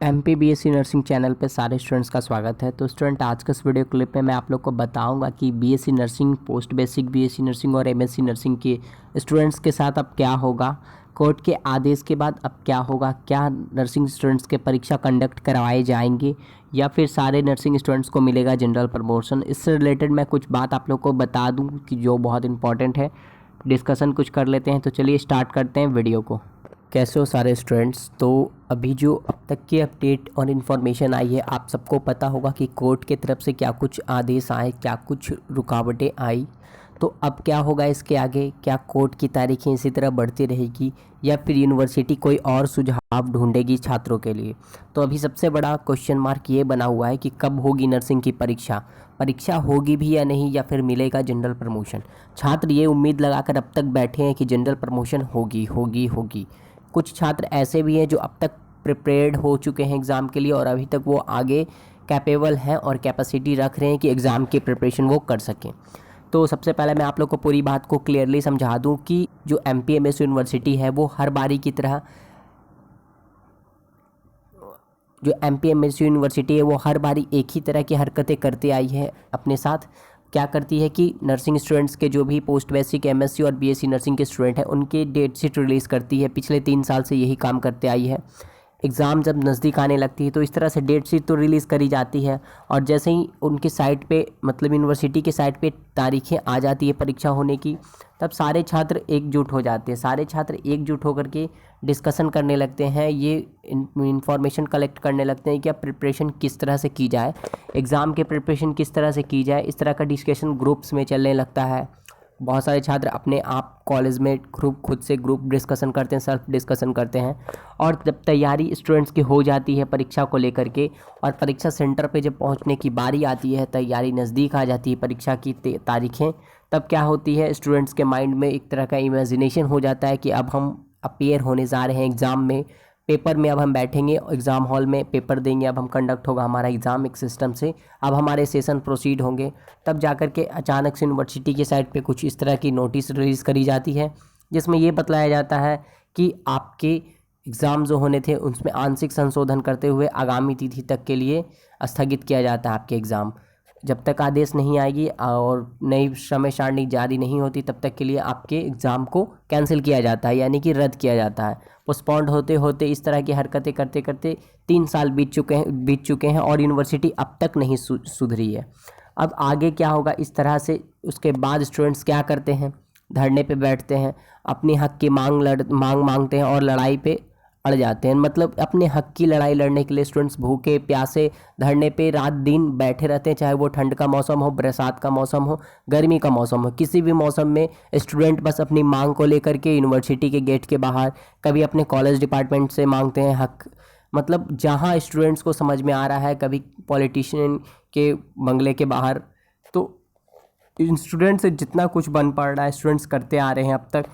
MPBSC nursing channel पे सारे students का स्वागत है। तो स्टूडेंट, आज के इस वीडियो क्लिप में मैं आप लोग को बताऊंगा कि BSc nursing, post basic BSc nursing और एमएससी नर्सिंग के स्टूडेंट्स के साथ अब क्या होगा, कोर्ट के आदेश के बाद अब क्या होगा, क्या नर्सिंग स्टूडेंट्स के परीक्षा कंडक्ट करवाए जाएंगे या फिर सारे नर्सिंग स्टूडेंट्स को मिलेगा जनरल प्रमोशन। इससे रिलेटेड मैं कुछ बात आप लोग को बता दूँ कि जो बहुत इंपॉर्टेंट है। डिस्कशन कुछ कर लेते हैं, तो चलिए स्टार्ट करते हैं वीडियो को। कैसे हो सारे स्टूडेंट्स। तो अभी जो अब तक की अपडेट और इन्फॉर्मेशन आई है, आप सबको पता होगा कि कोर्ट के तरफ से क्या कुछ आदेश आए, क्या कुछ रुकावटें आई। तो अब क्या होगा इसके आगे, क्या कोर्ट की तारीखें इसी तरह बढ़ती रहेगी या फिर यूनिवर्सिटी कोई और सुझाव ढूंढेगी छात्रों के लिए। तो अभी सबसे बड़ा क्वेश्चन मार्क ये बना हुआ है कि कब होगी नर्सिंग की परीक्षा होगी भी या नहीं, या फिर मिलेगा जनरल प्रमोशन। छात्र ये उम्मीद लगाकर अब तक बैठे हैं कि जनरल प्रमोशन होगी होगी होगी। कुछ छात्र ऐसे भी हैं जो अब तक प्रिपेयर्ड हो चुके हैं एग्ज़ाम के लिए और अभी तक वो आगे कैपेबल हैं और कैपेसिटी रख रहे हैं कि एग्ज़ाम की प्रिपरेशन वो कर सकें। तो सबसे पहले मैं आप लोग को पूरी बात को क्लियरली समझा दूं कि जो MPMS यूनिवर्सिटी है वो हर बारी की तरह वो हर बारी एक ही तरह की हरकतें करते आई है अपने साथ। क्या करती है कि नर्सिंग स्टूडेंट्स के जो भी पोस्ट बेसिक MSc और BSc नर्सिंग के स्टूडेंट हैं उनके डेट शीट रिलीज़ करती है। पिछले 3 साल से यही काम करते आई है। एग्ज़ाम जब नज़दीक आने लगती है तो इस तरह से डेट शीट तो रिलीज़ करी जाती है और जैसे ही उनकी साइट पे, मतलब यूनिवर्सिटी के साइट पे तारीखें आ जाती है परीक्षा होने की, तब सारे छात्र एकजुट हो जाते हैं। सारे छात्र एकजुट होकर के डिस्कशन करने लगते हैं, ये इंफॉर्मेशन कलेक्ट करने लगते हैं कि अब प्रिपरेशन किस तरह से की जाए, एग्ज़ाम के प्रिपरेशन किस तरह से की जाए। इस तरह का डिस्कशन ग्रुप्स में चलने लगता है। बहुत सारे छात्र अपने आप कॉलेज में खुद से ग्रुप डिस्कशन करते हैं, सेल्फ डिस्कशन करते हैं। और जब तैयारी स्टूडेंट्स की हो जाती है परीक्षा को लेकर के और परीक्षा सेंटर पे जब पहुंचने की बारी आती है, तैयारी नज़दीक आ जाती है परीक्षा की तारीखें, तब क्या होती है, स्टूडेंट्स के माइंड में एक तरह का इमेजिनेशन हो जाता है कि अब हम अपीयर होने जा रहे हैं एग्ज़ाम में, पेपर में अब हम बैठेंगे, एग्ज़ाम हॉल में पेपर देंगे, अब हम कंडक्ट होगा हमारा एग्ज़ाम एक सिस्टम से, अब हमारे सेशन प्रोसीड होंगे। तब जाकर के अचानक से यूनिवर्सिटी की साइट पे कुछ इस तरह की नोटिस रिलीज़ करी जाती है जिसमें ये बतलाया जाता है कि आपके एग्ज़ाम जो होने थे उसमें आंशिक संशोधन करते हुए आगामी तिथि तक के लिए स्थगित किया जाता है आपके एग्ज़ाम। जब तक आदेश नहीं आएगी और नई समय सारणी जारी नहीं होती तब तक के लिए आपके एग्ज़ाम को कैंसिल किया जाता है, यानी कि रद्द किया जाता है। पोस्टपोन्ड होते होते इस तरह की हरकतें करते करते 3 साल बीत चुके हैं और यूनिवर्सिटी अब तक नहीं सुधरी है। अब आगे क्या होगा इस तरह से, उसके बाद स्टूडेंट्स क्या करते हैं, धरने पे बैठते हैं, अपने हक की मांगते हैं और लड़ाई पे अड़ जाते हैं। मतलब अपने हक की लड़ाई लड़ने के लिए स्टूडेंट्स भूखे प्यासे धरने पे रात दिन बैठे रहते हैं, चाहे वो ठंड का मौसम हो, बरसात का मौसम हो, गर्मी का मौसम हो। किसी भी मौसम में स्टूडेंट बस अपनी मांग को लेकर के यूनिवर्सिटी के गेट के बाहर, कभी अपने कॉलेज डिपार्टमेंट से मांगते हैं हक, मतलब जहाँ स्टूडेंट्स को समझ में आ रहा है, कभी पॉलिटिशियन के बंगले के बाहर। तो स्टूडेंट से जितना कुछ बन पड़ रहा है स्टूडेंट्स करते आ रहे हैं अब तक।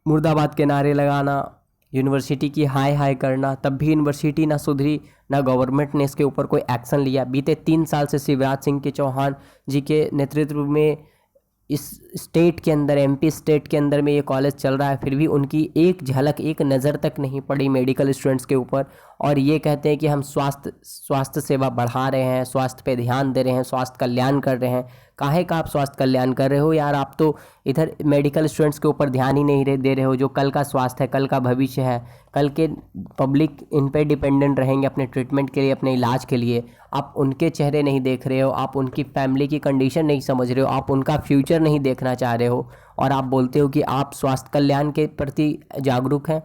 मुर्दाबाद के नारे लगाना, यूनिवर्सिटी की हाय हाय करना, तब भी यूनिवर्सिटी ना सुधरी, ना गवर्नमेंट ने इसके ऊपर कोई एक्शन लिया। बीते 3 साल से शिवराज सिंह के चौहान जी के नेतृत्व में इस स्टेट के अंदर, MP स्टेट के अंदर में ये कॉलेज चल रहा है, फिर भी उनकी एक झलक, एक नज़र तक नहीं पड़ी मेडिकल स्टूडेंट्स के ऊपर। और ये कहते हैं कि हम स्वास्थ्य सेवा बढ़ा रहे हैं, स्वास्थ्य पे ध्यान दे रहे हैं, स्वास्थ्य कल्याण कर रहे हैं। काहे का आप स्वास्थ्य कल्याण कर रहे हो यार, आप तो इधर मेडिकल स्टूडेंट्स के ऊपर ध्यान ही नहीं दे रहे हो, जो कल का स्वास्थ्य है, कल का भविष्य है, कल के पब्लिक इन पे डिपेंडेंट रहेंगे अपने ट्रीटमेंट के लिए, अपने इलाज के लिए। आप उनके चेहरे नहीं देख रहे हो, आप उनकी फैमिली की कंडीशन नहीं समझ रहे हो, आप उनका फ्यूचर नहीं देखना चाह रहे हो और आप बोलते हो कि आप स्वास्थ्य कल्याण के प्रति जागरूक हैं।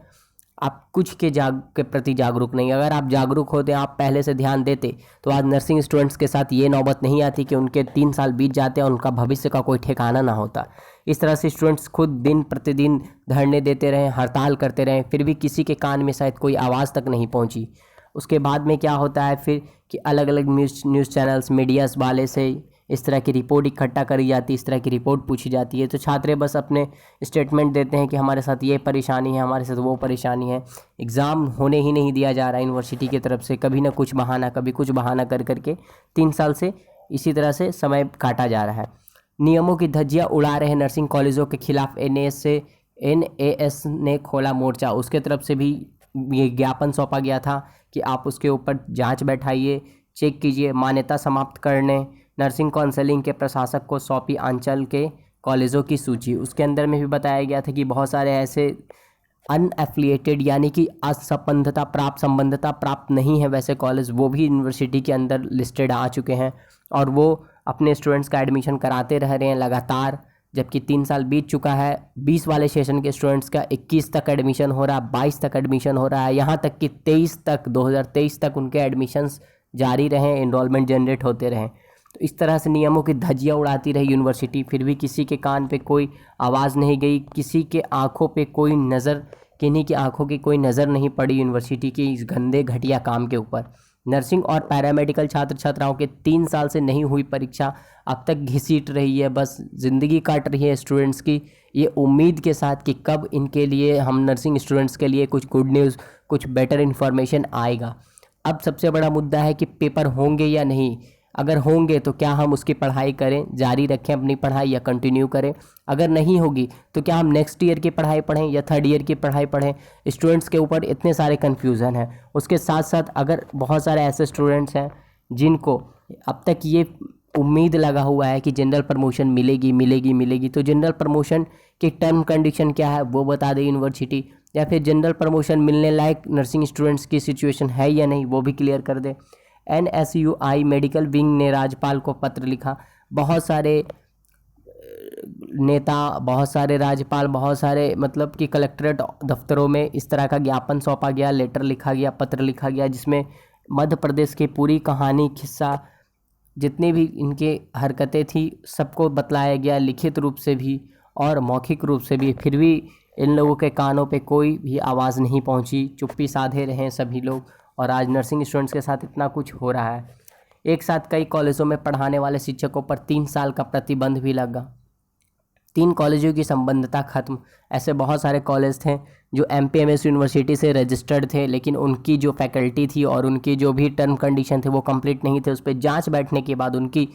आप कुछ के प्रति जागरूक नहीं। अगर आप जागरूक होते, आप पहले से ध्यान देते, तो आज नर्सिंग स्टूडेंट्स के साथ ये नौबत नहीं आती कि उनके 3 साल बीत जाते और उनका भविष्य का कोई ठिकाना ना होता। इस तरह से स्टूडेंट्स खुद दिन प्रतिदिन धरने देते रहे, हड़ताल करते रहे, फिर भी किसी के कान में शायद कोई आवाज़ तक नहीं पहुंची। उसके बाद में क्या होता है फिर कि अलग अलग न्यूज़ चैनल्स, मीडियाज़ वाले से इस तरह की रिपोर्ट इकट्ठा करी जाती है, इस तरह की रिपोर्ट पूछी जाती है। तो छात्र बस अपने स्टेटमेंट देते हैं कि हमारे साथ ये परेशानी है, हमारे साथ वो परेशानी है। एग्ज़ाम होने ही नहीं दिया जा रहा है यूनिवर्सिटी की तरफ से, कभी ना कुछ बहाना, कभी कुछ बहाना कर करके 3 साल से इसी तरह से समय काटा जा रहा है। नियमों की धज्जियाँ उड़ा रहे नर्सिंग कॉलेजों के खिलाफ NAS ने खोला मोर्चा। उसके तरफ से भी ये ज्ञापन सौंपा गया था कि आप उसके ऊपर जांच बैठाइए, चेक कीजिए, मान्यता समाप्त करने। नर्सिंग काउंसलिंग के प्रशासक को सौंपी आंचल के कॉलेजों की सूची। उसके अंदर में भी बताया गया था कि बहुत सारे ऐसे अनएफिलिएटेड यानी कि संबंधता प्राप्त नहीं है वैसे कॉलेज, वो भी यूनिवर्सिटी के अंदर लिस्टेड आ चुके हैं और वो अपने स्टूडेंट्स का एडमिशन कराते रह रहे हैं लगातार। जबकि 3 साल बीत चुका है, 20 वाले सेशन के स्टूडेंट्स का 21 तक एडमिशन हो रहा है, 22 तक एडमिशन हो रहा है, यहाँ तक कि 2023 तक उनके एडमिशन्स जारी रहें, एनरोलमेंट जनरेट होते रहें। तो इस तरह से नियमों की धज्जियाँ उड़ाती रही यूनिवर्सिटी, फिर भी किसी के कान पे कोई आवाज़ नहीं गई, किसी के आंखों पे कोई नज़र किन्हीं की आंखों की कोई नज़र नहीं पड़ी यूनिवर्सिटी के इस गंदे घटिया काम के ऊपर। नर्सिंग और पैरामेडिकल छात्र छात्राओं के 3 साल से नहीं हुई परीक्षा अब तक घिसीट रही है, बस ज़िंदगी काट रही है स्टूडेंट्स की, ये उम्मीद के साथ कि कब इनके लिए, हम नर्सिंग स्टूडेंट्स के लिए कुछ गुड न्यूज़, कुछ बेटर इन्फॉर्मेशन आएगा। अब सबसे बड़ा मुद्दा है कि पेपर होंगे या नहीं। अगर होंगे तो क्या हम उसकी पढ़ाई करें, जारी रखें अपनी पढ़ाई या कंटिन्यू करें। अगर नहीं होगी तो क्या हम नेक्स्ट ईयर की पढ़ाई पढ़ें या थर्ड ईयर की पढ़ाई पढ़ें। स्टूडेंट्स के ऊपर इतने सारे कन्फ्यूज़न हैं। उसके साथ साथ अगर बहुत सारे ऐसे स्टूडेंट्स हैं जिनको अब तक ये उम्मीद लगा हुआ है कि जनरल प्रमोशन मिलेगी मिलेगी मिलेगी, तो जनरल प्रमोशन की टर्म कंडीशन क्या है वो बता दे यूनिवर्सिटी, या फिर जनरल प्रमोशन मिलने लायक नर्सिंग स्टूडेंट्स की सिचुएशन है या नहीं वो भी क्लियर कर दे। NSUI मेडिकल विंग ने राज्यपाल को पत्र लिखा। बहुत सारे नेता, बहुत सारे राज्यपाल, बहुत सारे मतलब कि कलेक्ट्रेट दफ्तरों में इस तरह का ज्ञापन सौंपा गया, लेटर लिखा गया, पत्र लिखा गया, जिसमें मध्य प्रदेश की पूरी कहानी, किस्सा, जितनी भी इनके हरकतें थी सबको बतलाया गया, लिखित रूप से भी और मौखिक रूप से भी। फिर भी इन लोगों के कानों पे कोई भी आवाज़ नहीं पहुंची, चुप्पी साधे रहे सभी लोग। और आज नर्सिंग स्टूडेंट्स के साथ इतना कुछ हो रहा है। एक साथ कई कॉलेजों में पढ़ाने वाले शिक्षकों पर 3 साल का प्रतिबंध भी लगा। 3 कॉलेजों की संबद्धता खत्म। ऐसे बहुत सारे कॉलेज थे जो MPMS यूनिवर्सिटी से रजिस्टर्ड थे, लेकिन उनकी जो फैकल्टी थी और उनकी जो भी टर्म कंडीशन थे वो कंप्लीट नहीं थे। उस पर जांच बैठने के बाद उनकी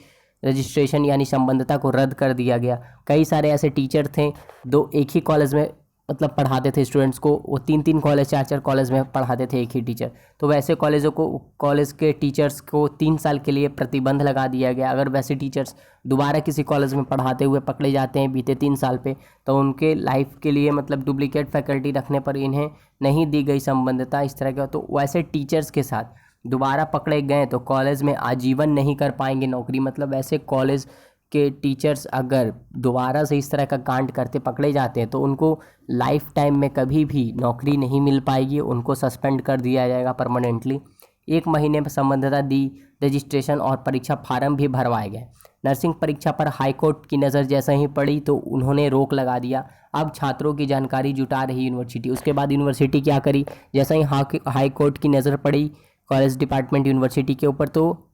रजिस्ट्रेशन यानी संबद्धता को रद्द कर दिया गया। कई सारे ऐसे टीचर थे दो एक ही कॉलेज में मतलब पढ़ाते थे स्टूडेंट्स को, वो 3 कॉलेज 4 कॉलेज में पढ़ाते थे एक ही टीचर। तो वैसे कॉलेजों को, कॉलेज के टीचर्स को 3 साल के लिए प्रतिबंध लगा दिया गया। अगर वैसे टीचर्स दोबारा किसी कॉलेज में पढ़ाते हुए पकड़े जाते हैं बीते 3 साल पे, तो उनके लाइफ के लिए मतलब डुप्लीकेट फैकल्टी रखने पर इन्हें नहीं दी गई संबद्धता इस तरह का। तो वैसे टीचर्स के साथ दोबारा पकड़े गए तो कॉलेज में आजीवन नहीं कर पाएंगे नौकरी। मतलब ऐसे कॉलेज के टीचर्स अगर दोबारा से इस तरह का कांड करते पकड़े जाते हैं तो उनको लाइफ टाइम में कभी भी नौकरी नहीं मिल पाएगी, उनको सस्पेंड कर दिया जाएगा परमानेंटली। 1 महीने में संबद्धता दी, रजिस्ट्रेशन और परीक्षा फार्म भी भरवाए गए। नर्सिंग परीक्षा पर हाईकोर्ट की नज़र जैसे ही पड़ी तो उन्होंने रोक लगा दिया। अब छात्रों की जानकारी जुटा रही यूनिवर्सिटी। उसके बाद यूनिवर्सिटी क्या करी, जैसे ही हाईकोर्ट की नज़र पड़ी कॉलेज डिपार्टमेंट यूनिवर्सिटी के ऊपर, तो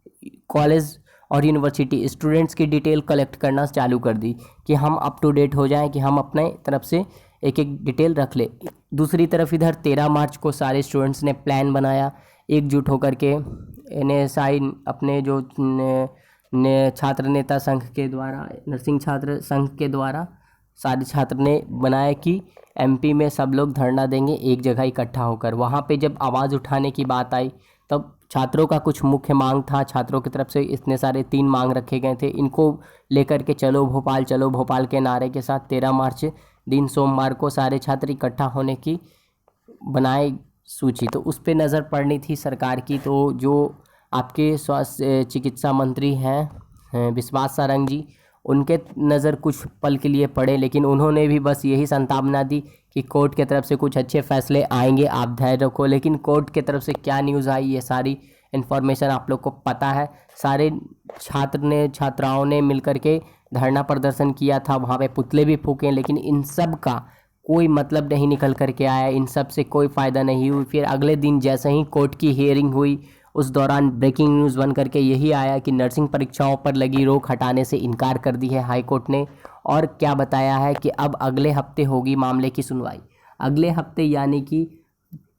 कॉलेज और यूनिवर्सिटी स्टूडेंट्स की डिटेल कलेक्ट करना चालू कर दी कि हम अप टू डेट हो जाएं, कि हम अपने तरफ से एक एक डिटेल रख ले। दूसरी तरफ इधर 13 मार्च को सारे स्टूडेंट्स ने प्लान बनाया एकजुट होकर के। NSI अपने जो छात्र नेता संघ के द्वारा, नर्सिंग छात्र संघ के द्वारा सारे छात्र ने बनाया कि MP में सब लोग धरना देंगे एक जगह इकट्ठा होकर। वहाँ पे जब आवाज़ उठाने की बात आई तब छात्रों का कुछ मुख्य मांग था। छात्रों की तरफ से इतने सारे 3 मांग रखे गए थे, इनको लेकर के चलो भोपाल के नारे के साथ 13 मार्च दिन सोमवार को सारे छात्र इकट्ठा होने की बनाए सूची। तो उस पर नज़र पड़नी थी सरकार की। तो जो आपके स्वास्थ्य चिकित्सा मंत्री हैं विश्वास सारंग जी, उनके नज़र कुछ पल के लिए पड़े, लेकिन उन्होंने भी बस यही संभावना दी कि कोर्ट की तरफ से कुछ अच्छे फैसले आएंगे, आप धैर्य रखो। लेकिन कोर्ट की तरफ से क्या न्यूज़ आई ये सारी इन्फॉर्मेशन आप लोग को पता है। सारे छात्राओं ने मिलकर के धरना प्रदर्शन किया था, वहाँ पे पुतले भी फूके, लेकिन इन सब का कोई मतलब नहीं निकल करके आया, इन सब से कोई फ़ायदा नहीं हुई। फिर अगले दिन जैसे ही कोर्ट की हियरिंग हुई उस दौरान ब्रेकिंग न्यूज़ बन करके यही आया कि नर्सिंग परीक्षाओं पर लगी रोक हटाने से इनकार कर दी है हाई कोर्ट ने। और क्या बताया है कि अब अगले हफ्ते होगी मामले की सुनवाई। अगले हफ्ते यानी कि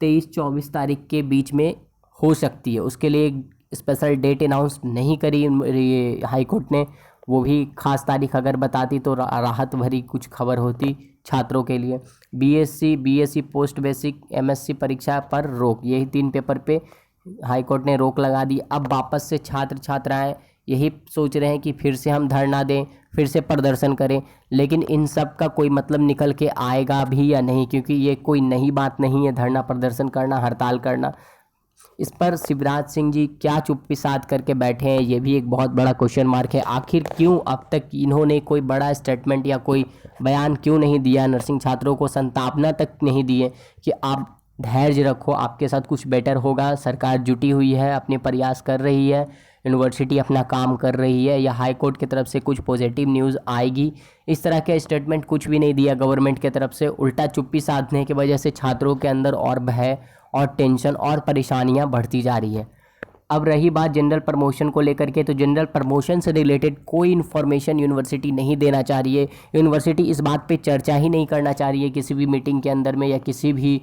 23-24 तारीख के बीच में हो सकती है। उसके लिए स्पेशल डेट अनाउंस नहीं करी ये हाई कोर्ट ने। वो भी ख़ास तारीख अगर बताती तो राहत भरी कुछ खबर होती छात्रों के लिए। बीएससी पोस्ट बेसिक एमएससी परीक्षा पर रोक, यही 3 पेपर पे हाईकोर्ट ने रोक लगा दी। अब वापस से छात्र छात्राएं यही सोच रहे हैं कि फिर से हम धरना दें, फिर से प्रदर्शन करें, लेकिन इन सब का कोई मतलब निकल के आएगा भी या नहीं, क्योंकि ये कोई नई बात नहीं है धरना प्रदर्शन करना, हड़ताल करना। इस पर शिवराज सिंह जी क्या चुप्पी साध करके बैठे हैं, ये भी एक बहुत बड़ा क्वेश्चन मार्क है। आखिर क्यों अब तक इन्होंने कोई बड़ा स्टेटमेंट या कोई बयान क्यों नहीं दिया, नर्सिंग छात्रों को संतापना तक नहीं दिए कि आप धैर्य रखो, आपके साथ कुछ बेटर होगा, सरकार जुटी हुई है, अपने प्रयास कर रही है, यूनिवर्सिटी अपना काम कर रही है, या हाई कोर्ट की तरफ से कुछ पॉजिटिव न्यूज़ आएगी। इस तरह के स्टेटमेंट कुछ भी नहीं दिया गवर्नमेंट की तरफ से। उल्टा चुप्पी साधने की वजह से छात्रों के अंदर और भय और टेंशन और परेशानियां बढ़ती जा रही है। अब रही बात जनरल प्रमोशन को लेकर के, तो जनरल प्रमोशन से रिलेटेड कोई इन्फॉर्मेशन यूनिवर्सिटी नहीं देना चाह रही है। यूनिवर्सिटी इस बात पे चर्चा ही नहीं करना चाह रही है किसी भी मीटिंग के अंदर में या किसी भी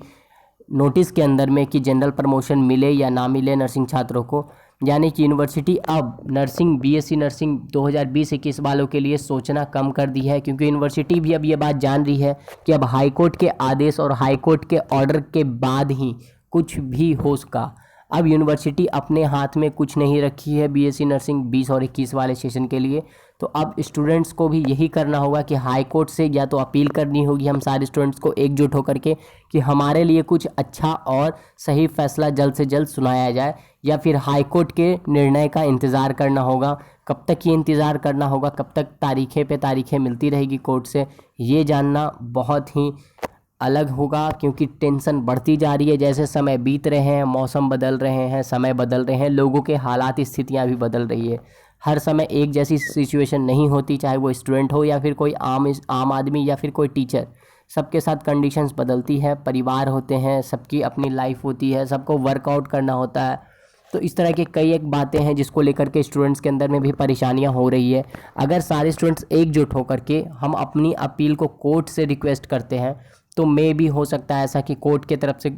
नोटिस के अंदर में कि जनरल प्रमोशन मिले या ना मिले नर्सिंग छात्रों को। यानी कि यूनिवर्सिटी अब नर्सिंग बीएससी नर्सिंग 2020-21 वालों के लिए सोचना कम कर दी है, क्योंकि यूनिवर्सिटी भी अब ये बात जान रही है कि अब हाईकोर्ट के आदेश और हाईकोर्ट के ऑर्डर के बाद ही कुछ भी हो सका। अब यूनिवर्सिटी अपने हाथ में कुछ नहीं रखी है बीएससी नर्सिंग 20 और 21 वाले सेशन के लिए। तो अब स्टूडेंट्स को भी यही करना होगा कि हाई कोर्ट से या तो अपील करनी होगी हम सारे स्टूडेंट्स को एकजुट होकर के कि हमारे लिए कुछ अच्छा और सही फैसला जल्द से जल्द सुनाया जाए, या फिर हाई कोर्ट के निर्णय का इंतज़ार करना होगा। कब तक ये इंतज़ार करना होगा, कब तक तारीखें पे तारीखें मिलती रहेगी कोर्ट से, ये जानना बहुत ही अलग होगा, क्योंकि टेंशन बढ़ती जा रही है। जैसे समय बीत रहे हैं, मौसम बदल रहे हैं, समय बदल रहे हैं, लोगों के हालात स्थितियां भी बदल रही है। हर समय एक जैसी सिचुएशन नहीं होती, चाहे वो स्टूडेंट हो या फिर कोई आम आदमी या फिर कोई टीचर। सबके साथ कंडीशंस बदलती है, परिवार होते हैं, सबकी अपनी लाइफ होती है, सबको वर्कआउट करना होता है। तो इस तरह की कई एक बातें हैं जिसको लेकर के स्टूडेंट्स के अंदर में भी परेशानियां हो रही है। अगर सारे स्टूडेंट्स एकजुट होकर के हम अपनी अपील को कोर्ट से रिक्वेस्ट करते हैं तो मे भी हो सकता है ऐसा कि कोर्ट की तरफ से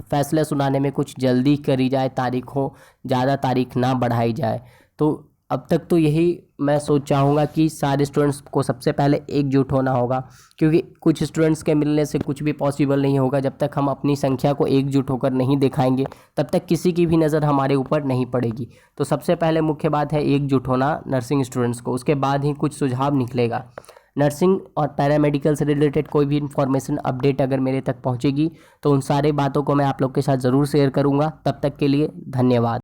फैसला सुनाने में कुछ जल्दी करी जाए, तारीख हो, ज़्यादा तारीख ना बढ़ाई जाए। तो अब तक तो यही मैं चाहूँगा कि सारे स्टूडेंट्स को सबसे पहले एकजुट होना होगा, क्योंकि कुछ स्टूडेंट्स के मिलने से कुछ भी पॉसिबल नहीं होगा। जब तक हम अपनी संख्या को एकजुट होकर नहीं दिखाएंगे तब तक किसी की भी नज़र हमारे ऊपर नहीं पड़ेगी। तो सबसे पहले मुख्य बात है एकजुट होना नर्सिंग स्टूडेंट्स को, उसके बाद ही कुछ सुझाव निकलेगा। नर्सिंग और पैरामेडिकल से रिलेटेड कोई भी इन्फॉर्मेशन अपडेट अगर मेरे तक पहुंचेगी तो उन सारे बातों को मैं आप लोग के साथ ज़रूर शेयर करूंगा। तब तक के लिए धन्यवाद।